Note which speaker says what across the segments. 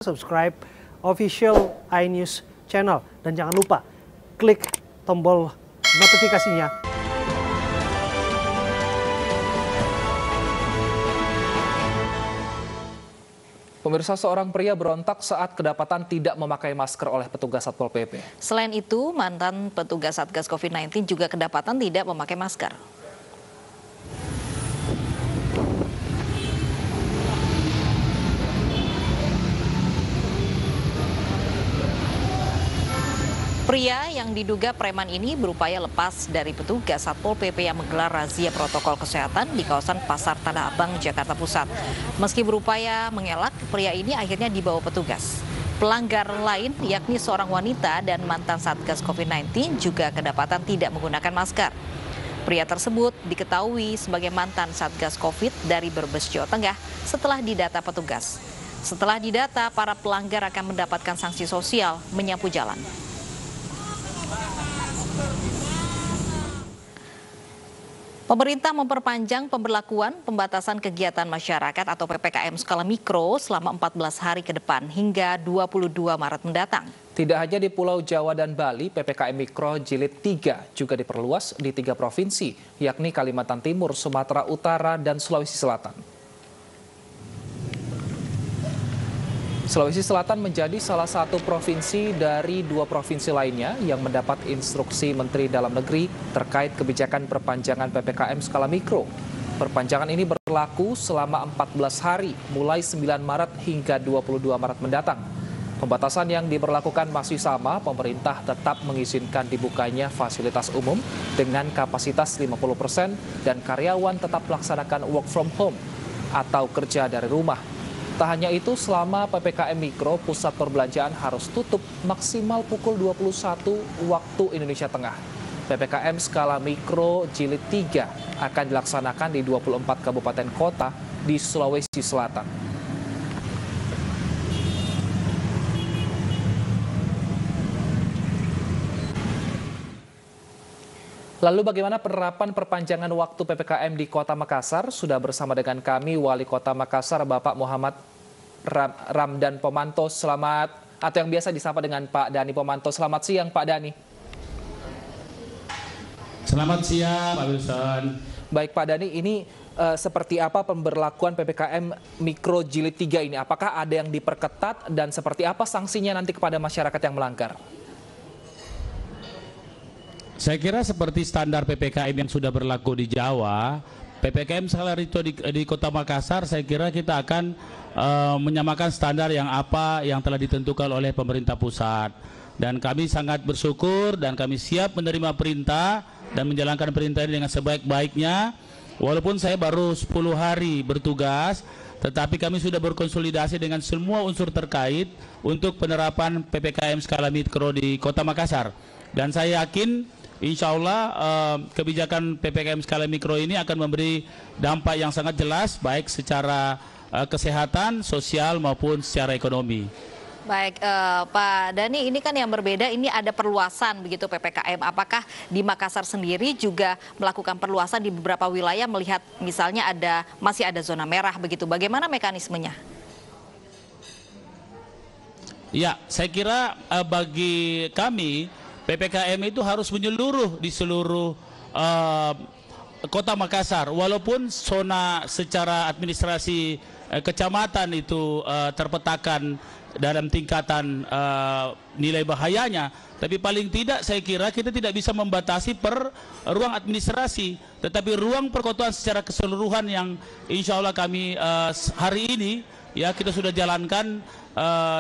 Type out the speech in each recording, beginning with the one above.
Speaker 1: subscribe official iNews channel. Dan jangan lupa klik tombol notifikasinya.
Speaker 2: Pemirsa, seorang pria berontak saat kedapatan tidak memakai masker oleh petugas Satpol PP.
Speaker 3: Selain itu, mantan petugas Satgas COVID-19 juga kedapatan tidak memakai masker. Pria yang diduga preman ini berupaya lepas dari petugas Satpol PP yang menggelar razia protokol kesehatan di kawasan Pasar Tanah Abang, Jakarta Pusat. Meski berupaya mengelak, pria ini akhirnya dibawa petugas. Pelanggar lain, yakni seorang wanita dan mantan Satgas COVID-19 juga kedapatan tidak menggunakan masker. Pria tersebut diketahui sebagai mantan Satgas COVID dari Brebes, Jawa Tengah setelah didata petugas. Setelah didata, para pelanggar akan mendapatkan sanksi sosial menyapu jalan. Pemerintah memperpanjang pemberlakuan pembatasan kegiatan masyarakat atau PPKM skala mikro selama 14 hari ke depan hingga 22 Maret mendatang.
Speaker 2: Tidak hanya di Pulau Jawa dan Bali, PPKM Mikro Jilid 3 juga diperluas di 3 provinsi, yakni Kalimantan Timur, Sumatera Utara, dan Sulawesi Selatan. Sulawesi Selatan menjadi salah satu provinsi dari 2 provinsi lainnya yang mendapat instruksi Menteri Dalam Negeri terkait kebijakan perpanjangan PPKM skala mikro. Perpanjangan ini berlaku selama 14 hari, mulai 9 Maret hingga 22 Maret mendatang. Pembatasan yang diberlakukan masih sama, pemerintah tetap mengizinkan dibukanya fasilitas umum dengan kapasitas 50% dan karyawan tetap melaksanakan work from home atau kerja dari rumah. Tak hanya itu, selama PPKM Mikro, pusat perbelanjaan harus tutup maksimal pukul 21 waktu Indonesia Tengah. PPKM skala Mikro Jilid 3 akan dilaksanakan di 24 kabupaten kota di Sulawesi Selatan. Lalu bagaimana penerapan perpanjangan waktu PPKM di Kota Makassar? Sudah bersama dengan kami Wali Kota Makassar, Bapak Muhammad Ramdan Pomanto. Selamat, atau yang biasa disapa dengan Pak Dani Pomanto. Selamat siang, Pak Dani.
Speaker 4: Selamat siang, Pak Wilson.
Speaker 2: Baik, Pak Dani, ini seperti apa pemberlakuan PPKM Mikro Jilid 3 ini? Apakah ada yang diperketat dan seperti apa sanksinya nanti kepada masyarakat yang melanggar?
Speaker 4: Saya kira seperti standar PPKM yang sudah berlaku di Jawa, PPKM skala mikro di Kota Makassar, saya kira kita akan menyamakan standar yang telah ditentukan oleh pemerintah pusat. Dan kami sangat bersyukur dan kami siap menerima perintah dan menjalankan perintah ini dengan sebaik-baiknya. Walaupun saya baru 10 hari bertugas, tetapi kami sudah berkonsolidasi dengan semua unsur terkait untuk penerapan PPKM skala mikro di Kota Makassar. Dan saya yakin insya Allah kebijakan PPKM skala mikro ini akan memberi dampak yang sangat jelas baik secara kesehatan, sosial maupun secara ekonomi.
Speaker 3: Baik, Pak Dani, ini kan yang berbeda, ini ada perluasan begitu PPKM. Apakah di Makassar sendiri juga melakukan perluasan di beberapa wilayah melihat misalnya masih ada zona merah begitu? Bagaimana mekanismenya?
Speaker 4: Ya, saya kira bagi kami PPKM itu harus menyeluruh di seluruh Kota Makassar, walaupun zona secara administrasi kecamatan itu terpetakan dalam tingkatan nilai bahayanya, tapi paling tidak saya kira kita tidak bisa membatasi per ruang administrasi, tetapi ruang perkotaan secara keseluruhan yang insya Allah kami hari ini ya kita sudah jalankan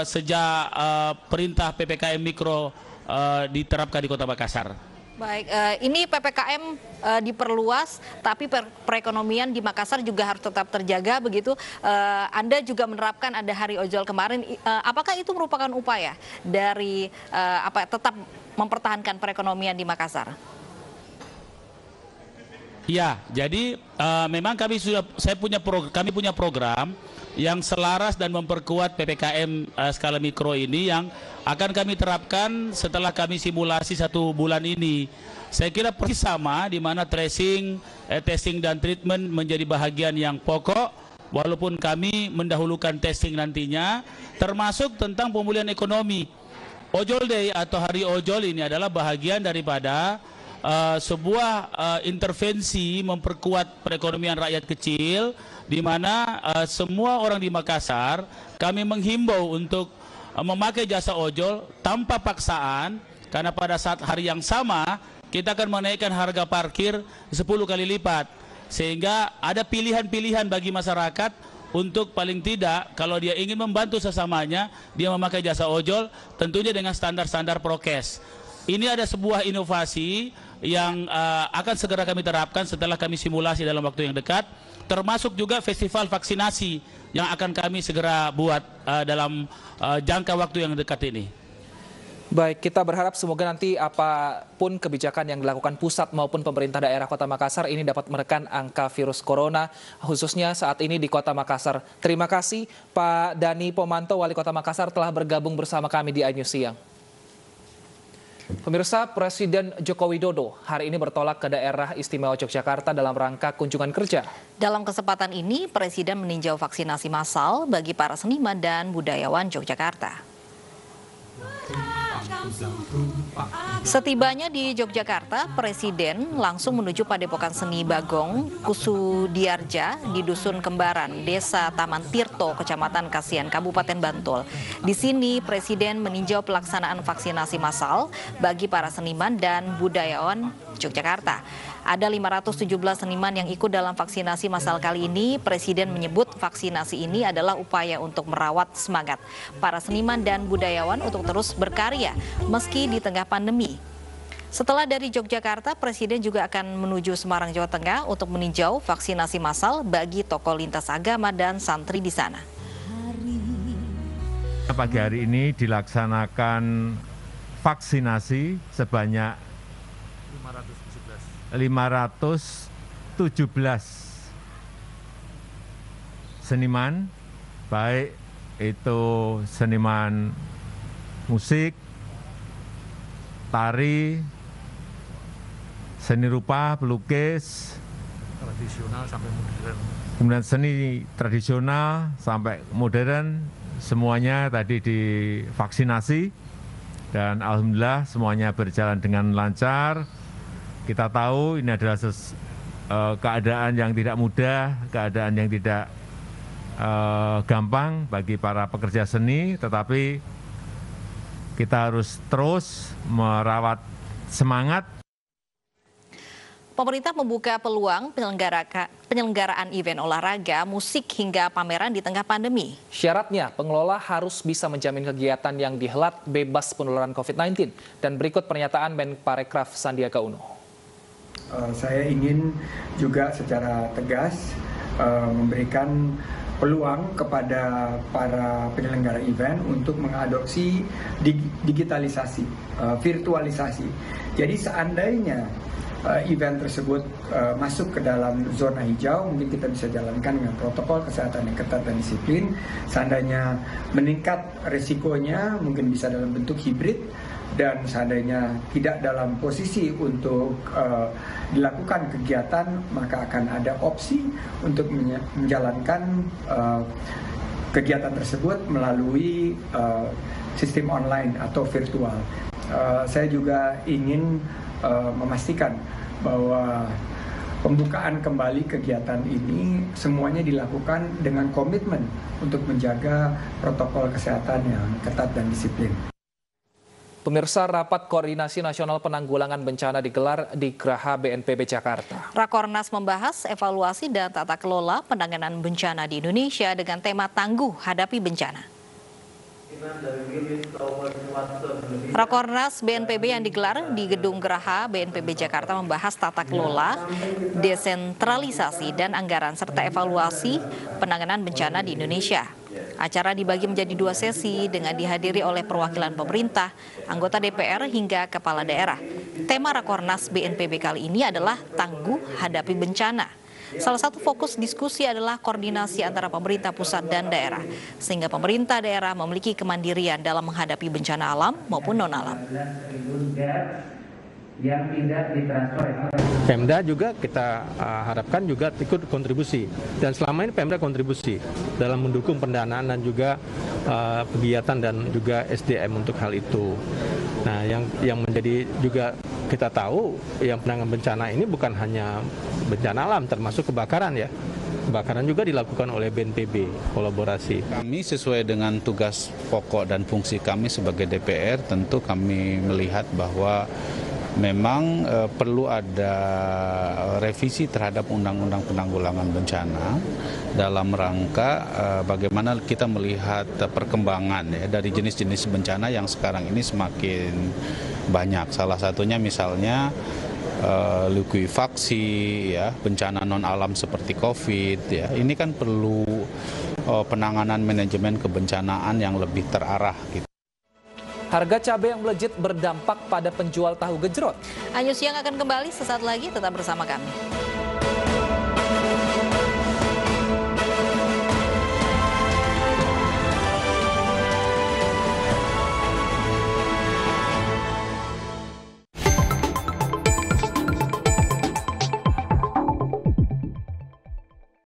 Speaker 4: sejak perintah PPKM Mikro diterapkan di Kota Makassar.
Speaker 3: Baik, ini PPKM diperluas, tapi perekonomian di Makassar juga harus tetap terjaga begitu. Anda juga menerapkan ada hari ojol kemarin. Apakah itu merupakan upaya dari tetap mempertahankan perekonomian di Makassar?
Speaker 4: Ya, jadi memang kami punya program yang selaras dan memperkuat PPKM skala mikro ini yang akan kami terapkan setelah kami simulasi 1 bulan ini. Saya kira persis sama di mana tracing, testing dan treatment menjadi bahagian yang pokok walaupun kami mendahulukan testing nantinya, termasuk tentang pemulihan ekonomi. Ojol Day atau Hari Ojol ini adalah bahagian daripada sebuah intervensi memperkuat perekonomian rakyat kecil, di mana semua orang di Makassar kami menghimbau untuk memakai jasa ojol tanpa paksaan, karena pada saat hari yang sama kita akan menaikkan harga parkir 10 kali lipat, sehingga ada pilihan-pilihan bagi masyarakat untuk paling tidak kalau dia ingin membantu sesamanya, dia memakai jasa ojol tentunya dengan standar-standar prokes. Ini ada sebuah inovasi yang akan segera kami terapkan setelah kami simulasi dalam waktu yang dekat, termasuk juga festival vaksinasi yang akan kami segera buat dalam jangka waktu yang dekat ini.
Speaker 2: Baik, kita berharap semoga nanti apapun kebijakan yang dilakukan pusat maupun pemerintah daerah Kota Makassar ini dapat menekan angka virus corona, khususnya saat ini di Kota Makassar. Terima kasih Pak Dani Pomanto, Wali Kota Makassar, telah bergabung bersama kami di iNews Siang. Pemirsa, Presiden Joko Widodo hari ini bertolak ke daerah istimewa Yogyakarta dalam rangka kunjungan kerja.
Speaker 3: Dalam kesempatan ini, Presiden meninjau vaksinasi massal bagi para seniman dan budayawan Yogyakarta. Setibanya di Yogyakarta, Presiden langsung menuju Padepokan Seni Bagong Kusudiarja di Dusun Kembaran, Desa Taman Tirto, Kecamatan Kasihan, Kabupaten Bantul. Di sini, Presiden meninjau pelaksanaan vaksinasi massal bagi para seniman dan budayawan Yogyakarta. Ada 517 seniman yang ikut dalam vaksinasi massal kali ini. Presiden menyebut vaksinasi ini adalah upaya untuk merawat semangat para seniman dan budayawan untuk terus berkarya meski di tengah pandemi. Setelah dari Yogyakarta, Presiden juga akan menuju Semarang, Jawa Tengah untuk meninjau vaksinasi massal bagi tokoh lintas agama dan santri di sana.
Speaker 5: Pagi hari ini dilaksanakan vaksinasi sebanyak 517 seniman, baik itu seniman musik, tari, seni rupa, pelukis, tradisional sampai modern. Kemudian seni tradisional sampai modern, semuanya tadi divaksinasi dan alhamdulillah semuanya berjalan dengan lancar. Kita tahu ini adalah keadaan yang tidak mudah, keadaan yang tidak gampang bagi para pekerja seni, tetapi kita harus terus merawat semangat.
Speaker 3: Pemerintah membuka peluang penyelenggaraan event olahraga, musik hingga pameran di tengah pandemi.
Speaker 2: Syaratnya, pengelola harus bisa menjamin kegiatan yang dihelat bebas penularan COVID-19. Dan berikut pernyataan Menparekraf Sandiaga Uno.
Speaker 6: Saya ingin juga secara tegas memberikan peluang kepada para penyelenggara event untuk mengadopsi digitalisasi, virtualisasi. Jadi seandainya event tersebut masuk ke dalam zona hijau, mungkin kita bisa jalankan dengan protokol kesehatan yang ketat dan disiplin. Seandainya meningkat resikonya, mungkin bisa dalam bentuk hibrid. Dan seandainya tidak dalam posisi untuk dilakukan kegiatan, maka akan ada opsi untuk menjalankan kegiatan tersebut melalui sistem online atau virtual. Saya juga ingin memastikan bahwa pembukaan kembali kegiatan ini semuanya dilakukan dengan komitmen untuk menjaga protokol kesehatan yang ketat dan disiplin.
Speaker 2: Pemirsa, Rapat Koordinasi Nasional Penanggulangan Bencana digelar di Geraha BNPB Jakarta.
Speaker 3: Rakornas membahas evaluasi dan tata kelola penanganan bencana di Indonesia dengan tema tangguh hadapi bencana. Rakornas BNPB yang digelar di Gedung Geraha BNPB Jakarta membahas tata kelola, desentralisasi, dan anggaran serta evaluasi penanganan bencana di Indonesia. Acara dibagi menjadi 2 sesi dengan dihadiri oleh perwakilan pemerintah, anggota DPR hingga kepala daerah. Tema Rakornas BNPB kali ini adalah tangguh hadapi bencana. Salah satu fokus diskusi adalah koordinasi antara pemerintah pusat dan daerah, sehingga pemerintah daerah memiliki kemandirian dalam menghadapi bencana alam maupun non-alam.
Speaker 7: yang tidak ditransfer.
Speaker 8: Pemda juga kita harapkan juga ikut kontribusi, dan selama ini Pemda kontribusi dalam mendukung pendanaan dan juga kegiatan dan juga SDM untuk hal itu. Nah, yang menjadi juga kita tahu yang penanganan bencana ini bukan hanya bencana alam, termasuk kebakaran ya. Kebakaran juga dilakukan oleh BNPB, kolaborasi.
Speaker 9: Kami sesuai dengan tugas pokok dan fungsi kami sebagai DPR, tentu kami melihat bahwa memang perlu ada revisi terhadap Undang-Undang Penanggulangan Bencana dalam rangka bagaimana kita melihat perkembangan ya, dari jenis-jenis bencana yang sekarang ini semakin banyak. Salah satunya misalnya likuifaksi, ya, bencana non alam seperti COVID, ya, ini kan perlu penanganan manajemen kebencanaan yang lebih terarah. Gitu.
Speaker 2: Harga cabai yang melejit berdampak pada penjual tahu gejrot.
Speaker 3: Anyus Siang akan kembali sesaat lagi, tetap bersama kami.